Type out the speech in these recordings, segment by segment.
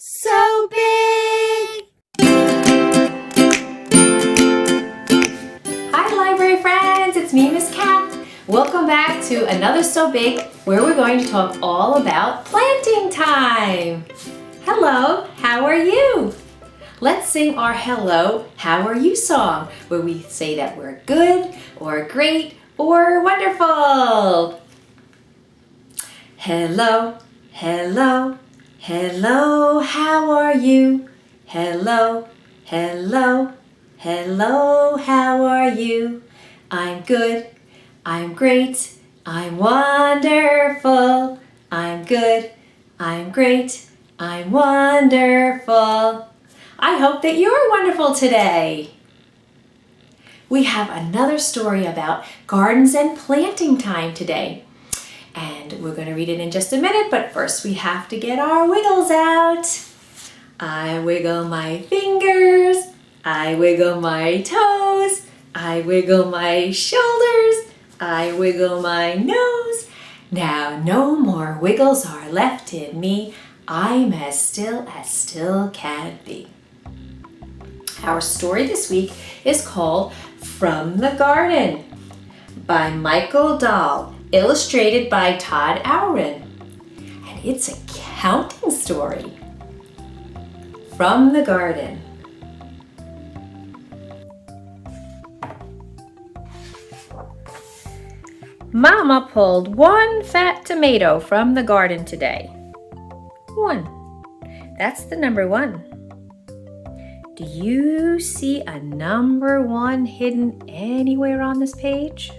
So big! Hi library friends, it's me, Miss Cat. Welcome back to another So Big, where we're going to talk all about planting time. Hello, how are you? Let's sing our Hello, How Are You song, where we say that we're good, or great, or wonderful. Hello, hello, hello, how are you? Hello, hello, hello, how are you? I'm good, I'm great, I'm wonderful. I'm good, I'm great, I'm wonderful. I hope that you're wonderful today. We have another story about gardens and planting time today. And we're going to read it in just a minute, but first we have to get our wiggles out. I wiggle my fingers, I wiggle my toes, I wiggle my shoulders, I wiggle my nose. Now no more wiggles are left in me, I'm as still can be. Our story this week is called From the Garden by Michael Dahl, illustrated by Todd Alren. And it's a counting story. From the Garden. Mama pulled one fat tomato from the garden today. 1. That's the number 1. Do you see a number 1 hidden anywhere on this page?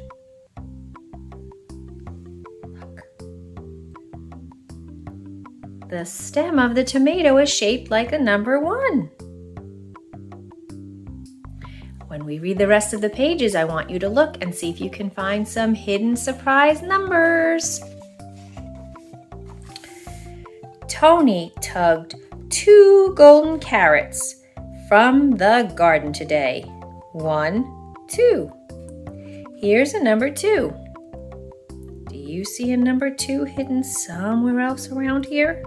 Look. The stem of the tomato is shaped like a number 1. When we read the rest of the pages, I want you to look and see if you can find some hidden surprise numbers. Tony tugged 2 golden carrots from the garden today. 1, 2. Here's a number 2. Do you see a number 2 hidden somewhere else around here?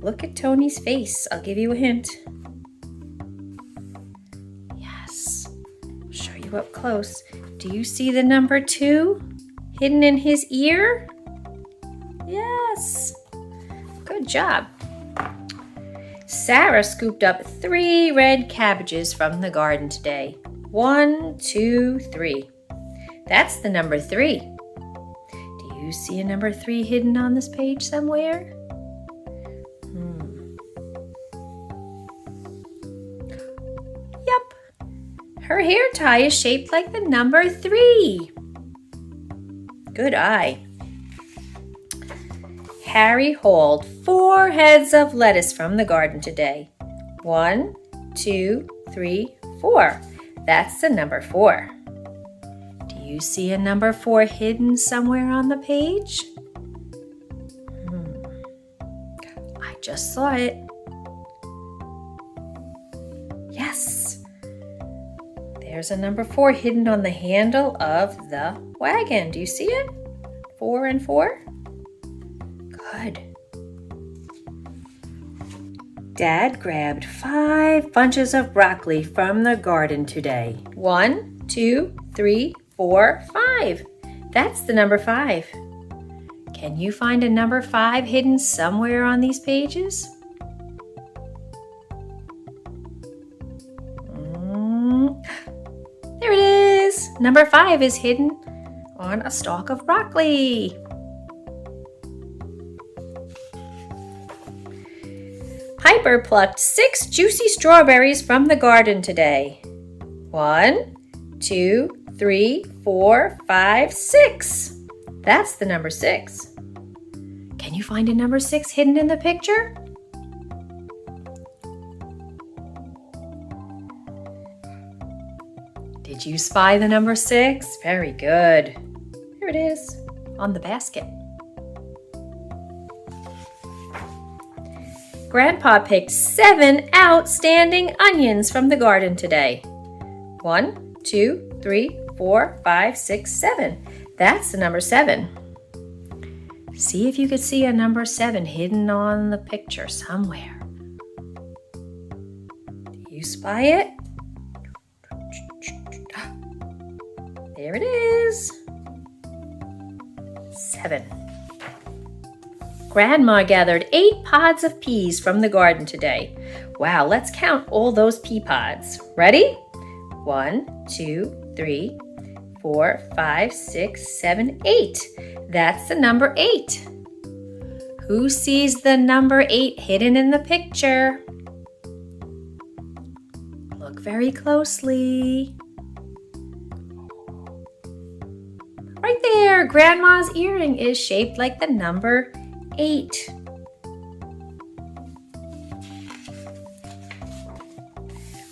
Look at Tony's face. I'll give you a hint. Yes. I'll show you up close. Do you see the number 2 hidden in his ear? Yes. Good job. Sarah scooped up 3 red cabbages from the garden today. 1, 2, 3. That's the number 3. Do you see a number 3 hidden on this page somewhere? Yep. Her hair tie is shaped like the number 3. Good eye. Harry hauled 4 heads of lettuce from the garden today. 1, 2, 3, 4. That's the number 4. Do you see a number 4 hidden somewhere on the page? I just saw it. Yes. There's a number 4 hidden on the handle of the wagon. Do you see it? 4 and 4? Good. Dad grabbed 5 bunches of broccoli from the garden today. 1, 2, 3, 4, 5. That's the number 5. Can you find a number 5 hidden somewhere on these pages? There it is. Number 5 is hidden on a stalk of broccoli. Piper plucked 6 juicy strawberries from the garden today. 1, 2, 3, 4, 5, 6. That's the number 6. Can you find a number 6 hidden in the picture? Did you spy the number 6? Very good. Here it is on the basket. Grandpa picked 7 outstanding onions from the garden today. 1, 2, 3, 4, 5, 6, 7. That's the number 7. See if you could see a number 7 hidden on the picture somewhere. Do you spy it? There it is. 7. Grandma gathered 8 pods of peas from the garden today. Wow, let's count all those pea pods. Ready? 1, 2, 3, 4, 5, 6, 7, 8. That's the number 8. Who sees the number 8 hidden in the picture? Look very closely. Right there, Grandma's earring is shaped like the number 8.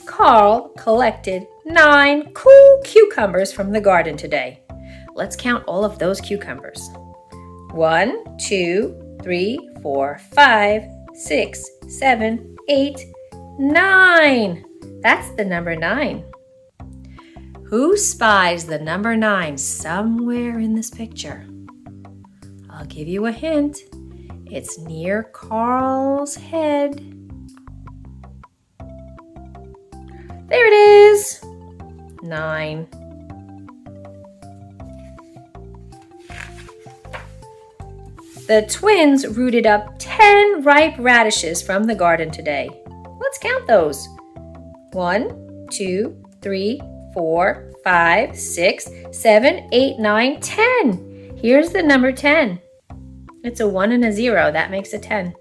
Carl collected 9 cool cucumbers from the garden today. Let's count all of those cucumbers. 1, 2, 3, 4, 5, 6, 7, 8, 9. That's the number 9. Who spies the number 9 somewhere in this picture? I'll give you a hint. It's near Carl's head. There it is. 9. The twins rooted up 10 ripe radishes from the garden today. Let's count those. 1, 2, 3, 4, 5, 6, 7, 8, 9, 10. Here's the number 10. It's a 1 and a 0. That makes a 10.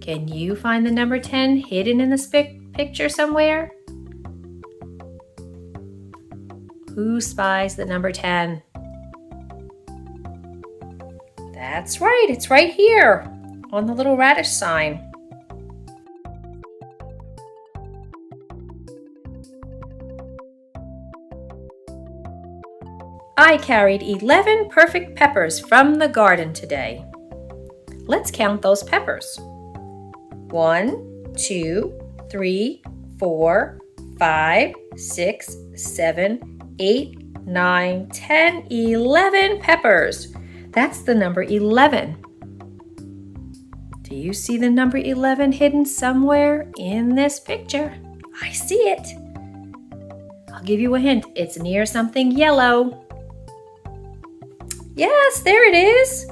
Can you find the number 10 hidden in this picture somewhere? Who spies the number 10? That's right. It's right here on the little radish sign. I carried 11 perfect peppers from the garden today. Let's count those peppers. 1, 2, 3, 4, 5, 6, 7, 8, 9, 10, 11 peppers. That's the number 11. Do you see the number 11 hidden somewhere in this picture? I see it. I'll give you a hint. It's near something yellow. Yes, there it is.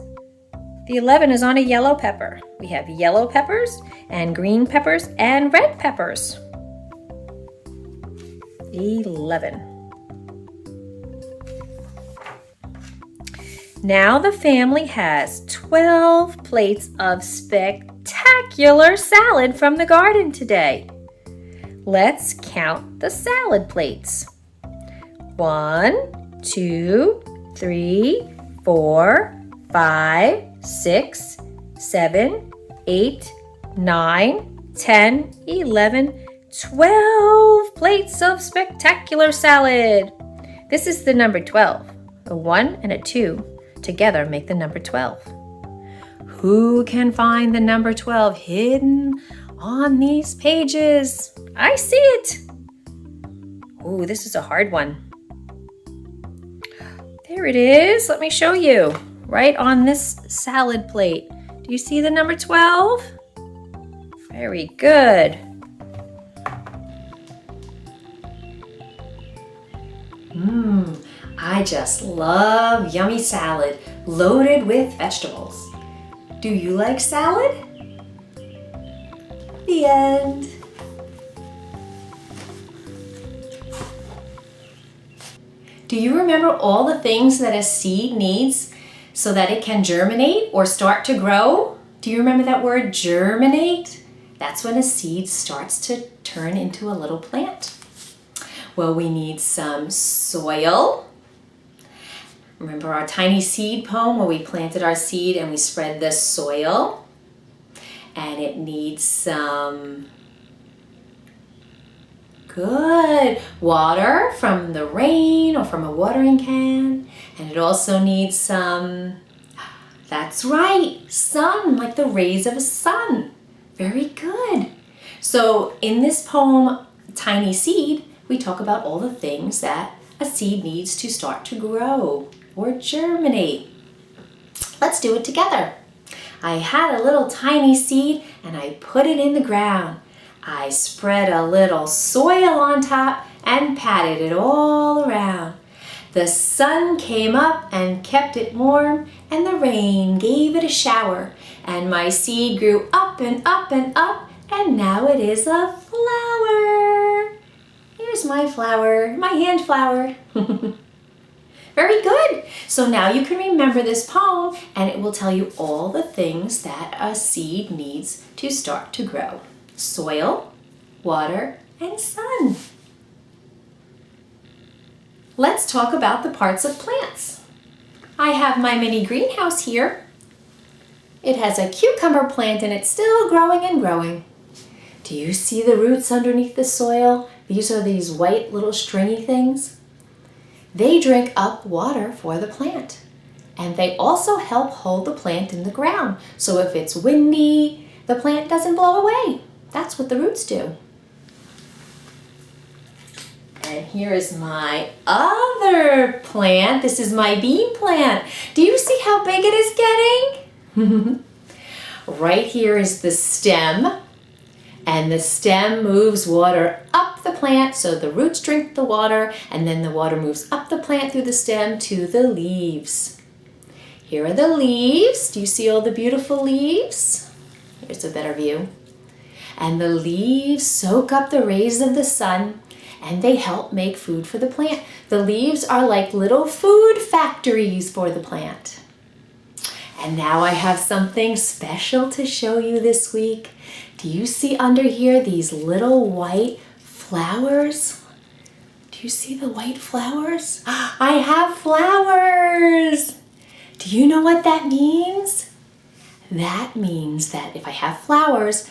The 11 is on a yellow pepper. We have yellow peppers and green peppers and red peppers. 11. Now the family has 12 plates of spectacular salad from the garden today. Let's count the salad plates. 1, 2, 3, 4, 5, 6, 7, 8, 9, 10, 11, 12 plates of spectacular salad. This is the number 12. A 1 and a 2 together make the number 12. Who can find the number 12 hidden on these pages? I see it. Ooh, this is a hard one. There it is. Let me show you. Right on this salad plate. Do you see the number 12? Very good. I just love yummy salad loaded with vegetables. Do you like salad? The end. Do you remember all the things that a seed needs so that it can germinate or start to grow? Do you remember that word, germinate? That's when a seed starts to turn into a little plant. Well, we need some soil. Remember our tiny seed poem where we planted our seed and we spread the soil? And it needs some good water from the rain or from a watering can. And it also needs some, that's right, sun, like the rays of a sun. Very good. So in this poem, Tiny Seed, we talk about all the things that a seed needs to start to grow or germinate. Let's do it together. I had a little tiny seed and I put it in the ground. I spread a little soil on top and patted it all around. The sun came up and kept it warm, and the rain gave it a shower. And my seed grew up and up and up, and now it is a flower. Here's my flower, my hand flower. Very good. So now you can remember this poem, and it will tell you all the things that a seed needs to start to grow. Soil, water, and sun. Let's talk about the parts of plants. I have my mini greenhouse here. It has a cucumber plant and it's still growing and growing. Do you see the roots underneath the soil? These are these white little stringy things. They drink up water for the plant. And they also help hold the plant in the ground. So if it's windy, the plant doesn't blow away. That's what the roots do. And here is my other plant. This is my bean plant. Do you see how big it is getting? Right here is the stem. And the stem moves water up the plant, so the roots drink the water, and then the water moves up the plant through the stem to the leaves. Here are the leaves. Do you see all the beautiful leaves? Here's a better view. And the leaves soak up the rays of the sun, and they help make food for the plant. The leaves are like little food factories for the plant. And now I have something special to show you this week. Do you see under here these little white flowers? Do you see the white flowers? I have flowers! Do you know what that means? That means that if I have flowers,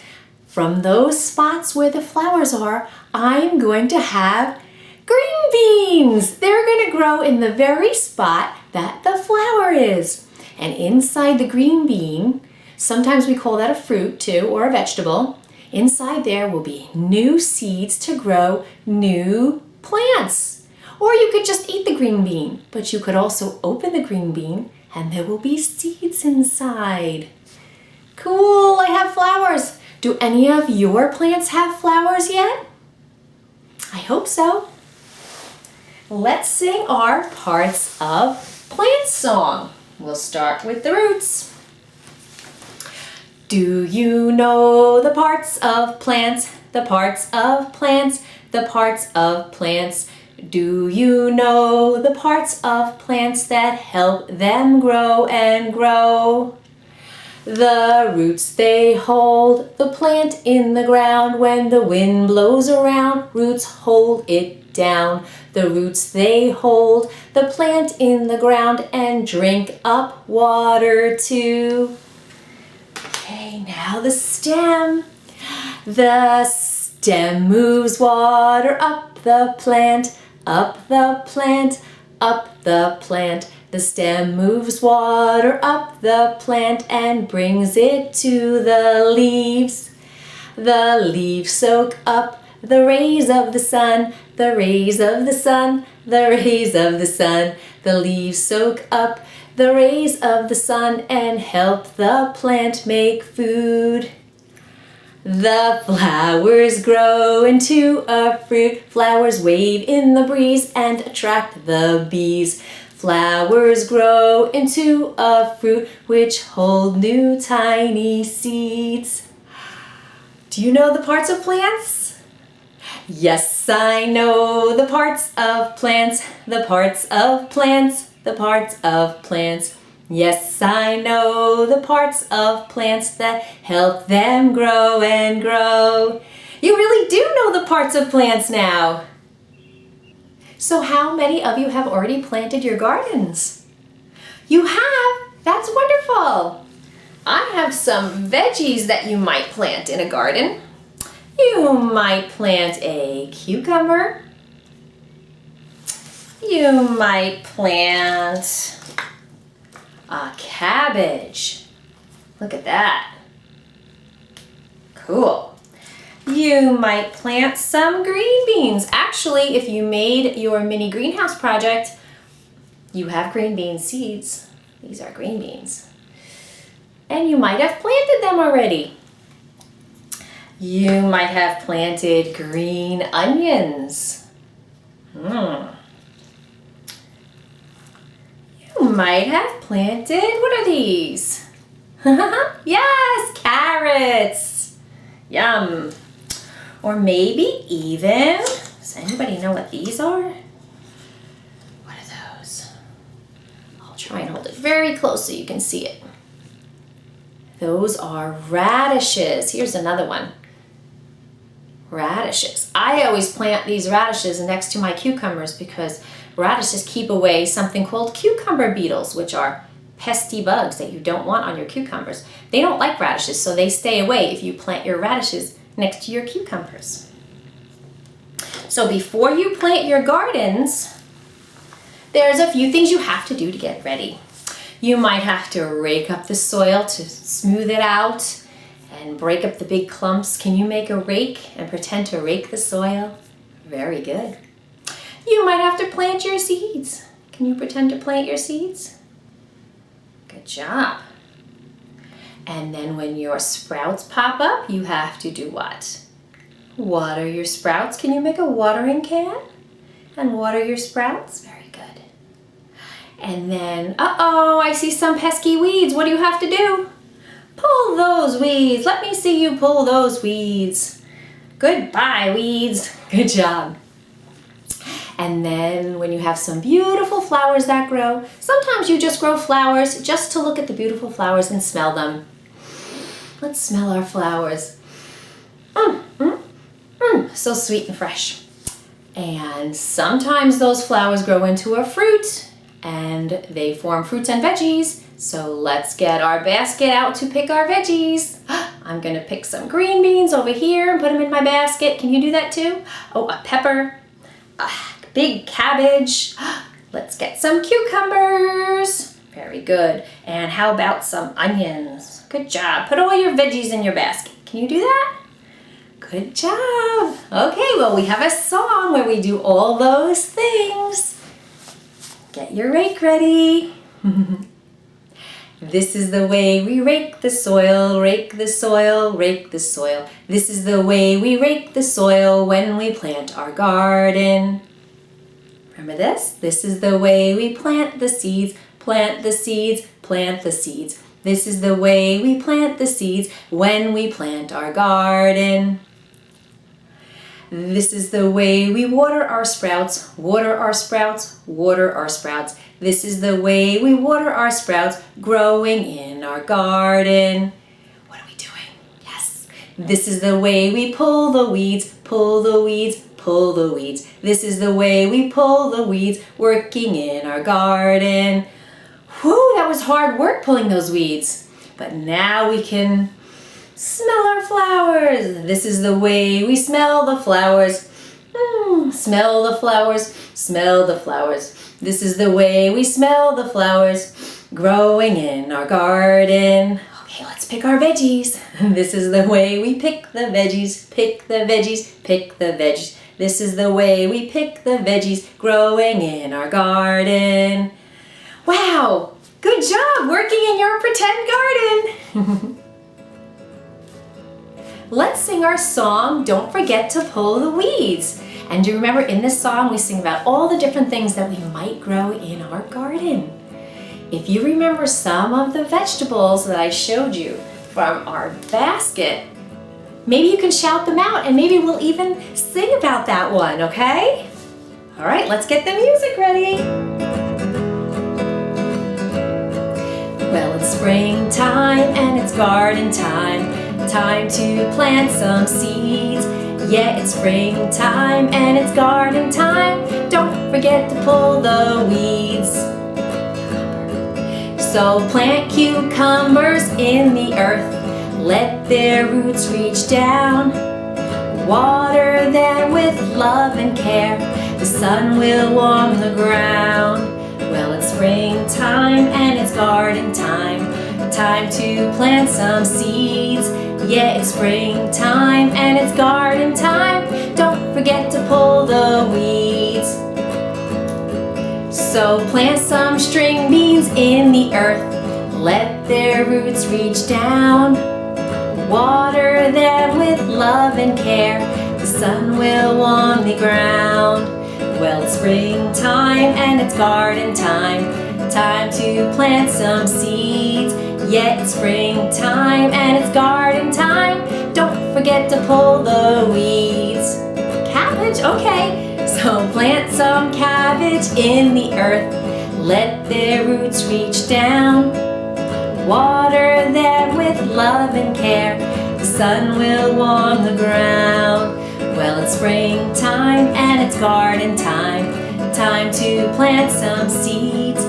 from those spots where the flowers are, I'm going to have green beans. They're going to grow in the very spot that the flower is. And inside the green bean, sometimes we call that a fruit too, or a vegetable, inside there will be new seeds to grow new plants. Or you could just eat the green bean, but you could also open the green bean and there will be seeds inside. Cool, I have flowers. Do any of your plants have flowers yet? I hope so. Let's sing our parts of plant song. We'll start with the roots. Do you know the parts of plants, the parts of plants, the parts of plants? Do you know the parts of plants that help them grow and grow? The roots they hold the plant in the ground. When the wind blows around, roots hold it down. The roots they hold the plant in the ground and drink up water too. Okay, now the stem. The stem moves water up the plant, up the plant, up the plant. The stem moves water up the plant and brings it to the leaves. The leaves soak up the rays of the sun, the rays of the sun, the rays of the sun. The leaves soak up the rays of the sun and help the plant make food. The flowers grow into a fruit. Flowers wave in the breeze and attract the bees. Flowers grow into a fruit which hold new tiny seeds. Do you know the parts of plants? Yes, I know the parts of plants, the parts of plants, the parts of plants. Yes, I know the parts of plants that help them grow and grow. You really do know the parts of plants now. So how many of you have already planted your gardens? You have? That's wonderful. I have some veggies that you might plant in a garden. You might plant a cucumber. You might plant a cabbage. Look at that. Cool. You might plant some green beans. Actually, if you made your mini greenhouse project, you have green bean seeds. These are green beans. And you might have planted them already. You might have planted green onions. You might have planted, what are these? Yes, carrots. Yum. Or maybe even, does anybody know what these are? What are those? I'll try and hold it very close so you can see it. Those are radishes. Here's another one. Radishes. I always plant these radishes next to my cucumbers because radishes keep away something called cucumber beetles, which are pesky bugs that you don't want on your cucumbers. They don't like radishes, so they stay away if you plant your radishes next to your cucumbers. So before you plant your gardens, there's a few things you have to do to get ready. You might have to rake up the soil to smooth it out and break up the big clumps. Can you make a rake and pretend to rake the soil? Very good. You might have to plant your seeds. Can you pretend to plant your seeds? Good job. And then when your sprouts pop up, you have to do what? Water your sprouts. Can you make a watering can and water your sprouts? Very good. And then, uh-oh, I see some pesky weeds. What do you have to do? Pull those weeds. Let me see you pull those weeds. Goodbye, weeds. Good job. And then when you have some beautiful flowers that grow, sometimes you just grow flowers just to look at the beautiful flowers and smell them. Let's smell our flowers. So sweet and fresh. And sometimes those flowers grow into a fruit and they form fruits and veggies. So let's get our basket out to pick our veggies. I'm gonna pick some green beans over here and put them in my basket. Can you do that too? Oh, a pepper, a big cabbage. Let's get some cucumbers. Very good. And how about some onions? Good job. Put all your veggies in your basket. Can you do that? Good job. Okay, well, we have a song where we do all those things. Get your rake ready. This is the way we rake the soil, rake the soil, rake the soil. This is the way we rake the soil when we plant our garden. Remember this? This is the way we plant the seeds, plant the seeds, plant the seeds. This is the way we plant the seeds when we plant our garden. This is the way we water our sprouts, water our sprouts, water our sprouts. This is the way we water our sprouts growing in our garden. What are we doing? Yes. This is the way we pull the weeds, pull the weeds, pull the weeds. This is the way we pull the weeds working in our garden. Whew, that was hard work pulling those weeds. But now we can smell our flowers. This is the way we smell the flowers. Smell the flowers, smell the flowers. This is the way we smell the flowers growing in our garden. Okay, let's pick our veggies. This is the way we pick the veggies, pick the veggies, pick the veggies. This is the way we pick the veggies growing in our garden. Wow, good job working in your pretend garden. Let's sing our song, Don't Forget to Pull the Weeds. And do you remember in this song we sing about all the different things that we might grow in our garden. If you remember some of the vegetables that I showed you from our basket, maybe you can shout them out and maybe we'll even sing about that one, okay? All right, let's get the music ready. Well, it's springtime and it's garden time. Time to plant some seeds. Yeah, it's springtime and it's garden time. Don't forget to pull the weeds. So plant cucumbers in the earth. Let their roots reach down. Water them with love and care. The sun will warm the ground. Well, it's springtime and it's garden time. Time to plant some seeds. Yeah, it's springtime and it's garden time. Don't forget to pull the weeds. So plant some string beans in the earth. Let their roots reach down. Water them with love and care. The sun will warm the ground. Well, it's springtime and it's garden time. Time to plant some seeds. Yeah, it's springtime and it's garden time. Don't forget to pull the weeds. Cabbage, okay. So plant some cabbage in the earth. Let their roots reach down. Water them with love and care. The sun will warm the ground. Well, it's springtime and it's garden time. Time to plant some seeds.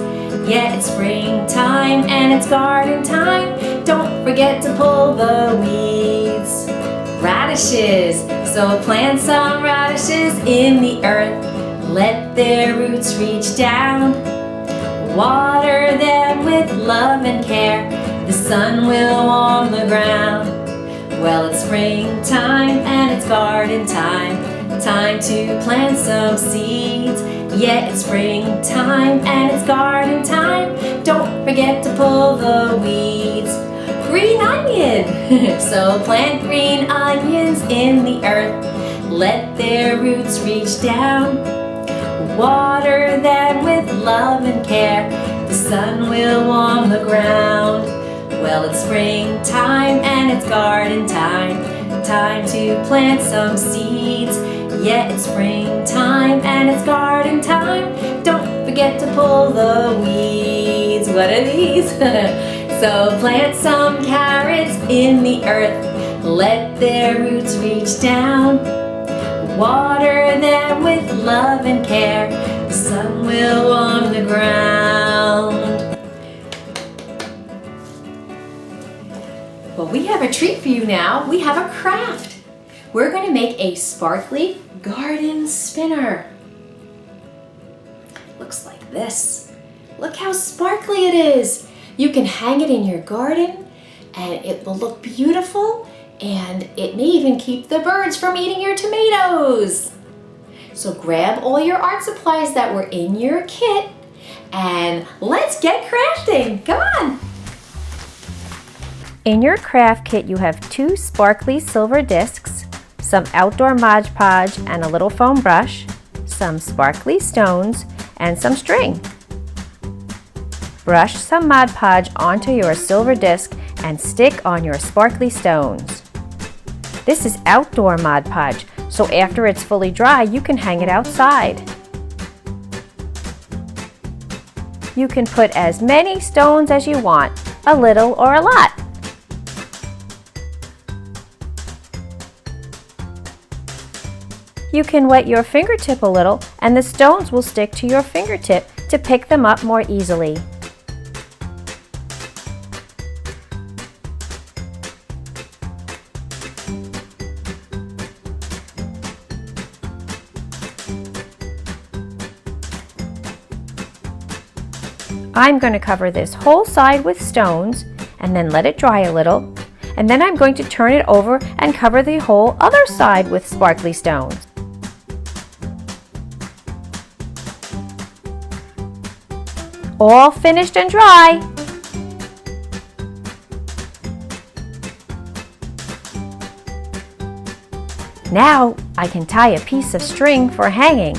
Yeah, it's springtime and it's garden time. Don't forget to pull the weeds. Radishes. So plant some radishes in the earth. Let their roots reach down. Water them with love and care. The sun will warm the ground. Well, it's springtime and it's garden time. Time to plant some seeds. Yeah, it's springtime and it's garden time. Don't forget to pull the weeds. Green onion. So plant green onions in the earth. Let their roots reach down. Water them with love and care. The sun will warm the ground. Well, it's springtime and it's garden time. Time to plant some seeds. Yeah, it's springtime and it's garden time. Don't forget to pull the weeds. What are these? So plant some carrots in the earth. Let their roots reach down. Water them with love and care. The sun will warm the ground. Well, we have a treat for you now. We have a craft. We're going to make a sparkly garden spinner. Looks like this. Look how sparkly it is. You can hang it in your garden and it will look beautiful, and it may even keep the birds from eating your tomatoes. So grab all your art supplies that were in your kit and let's get crafting. Come on. In your craft kit, you have 2 sparkly silver discs, some outdoor Mod Podge and a little foam brush, some sparkly stones, and some string. Brush some Mod Podge onto your silver disc and stick on your sparkly stones. This is outdoor Mod Podge, so after it's fully dry, you can hang it outside. You can put as many stones as you want, a little or a lot. You can wet your fingertip a little and the stones will stick to your fingertip to pick them up more easily. I'm going to cover this whole side with stones and then let it dry a little, and then I'm going to turn it over and cover the whole other side with sparkly stones. All finished and dry. Now I can tie a piece of string for hanging.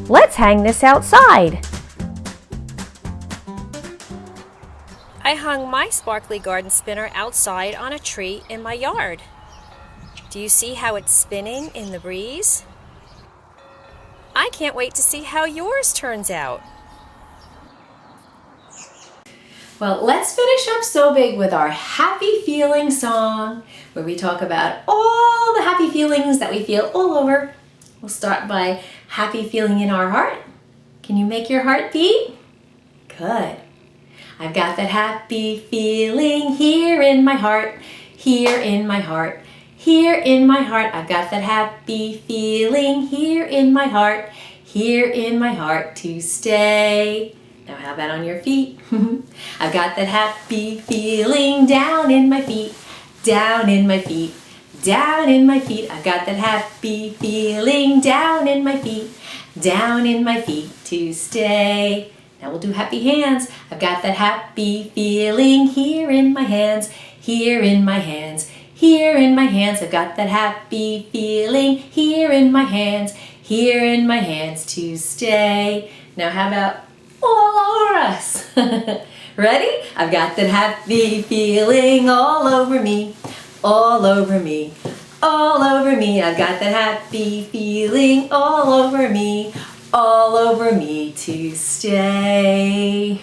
Let's hang this outside. I hung my sparkly garden spinner outside on a tree in my yard. Do you see how it's spinning in the breeze? I can't wait to see how yours turns out. Well, let's finish up So Big with our happy feeling song, where we talk about all the happy feelings that we feel all over. We'll start by happy feeling in our heart. Can you make your heart beat? Good. I've got that happy feeling here in my heart, here in my heart, here in my heart. I've got that happy feeling here in my heart, here in my heart to stay. Now how about on your feet? I've got that happy feeling down in my feet, down in my feet, down in my feet. I've got that happy feeling down in my feet, down in my feet to stay. Now we'll do happy hands. I've got that happy feeling here in my hands, here in my hands, here in my hands. I've got that happy feeling here in my hands, here in my hands to stay. Now how about all over us? Ready? I've got that happy feeling all over me, all over me, all over me. I've got that happy feeling all over me, all over me to stay.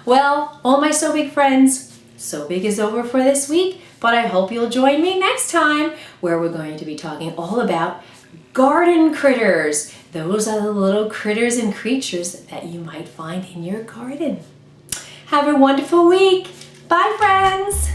Well, all my So Big friends, So Big is over for this week, but I hope you'll join me next time where we're going to be talking all about garden critters. Those are the little critters and creatures that you might find in your garden. Have a wonderful week. Bye, friends.